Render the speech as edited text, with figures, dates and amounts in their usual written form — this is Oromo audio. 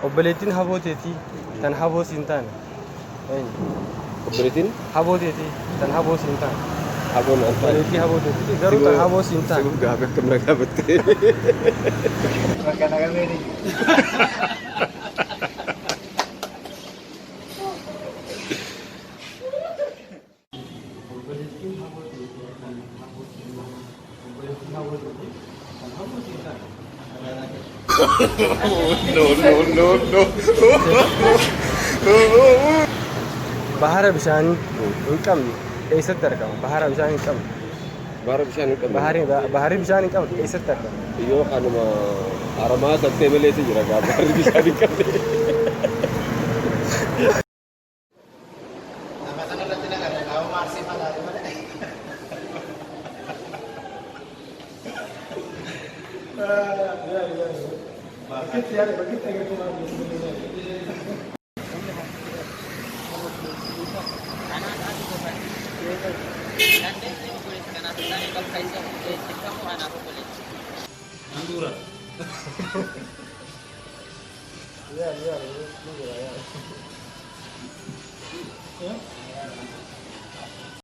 Obboleettiin habooteetii tan haboo siin taane. Obboleettiin Habooteetii tan haboo siin taane. haboon an taane. Obboleettii habooteetii garuu tan haboo siin taane. Sibuuf gaafa akkam na gaafatte. Bakka nagamee No. Bahara bishaanii hin qabne eessatti argama? Bahara bishaanii hin qabne. Bahara bishaan hin qabne. Bahari bishaanii hin qabne eessatti argama? Yoo kanuma haramaa tattee maleetu jira gaafa baharri bishaan hin qabne. nama sanarratti nagarra qaama maarsii fagaate malee. Ya.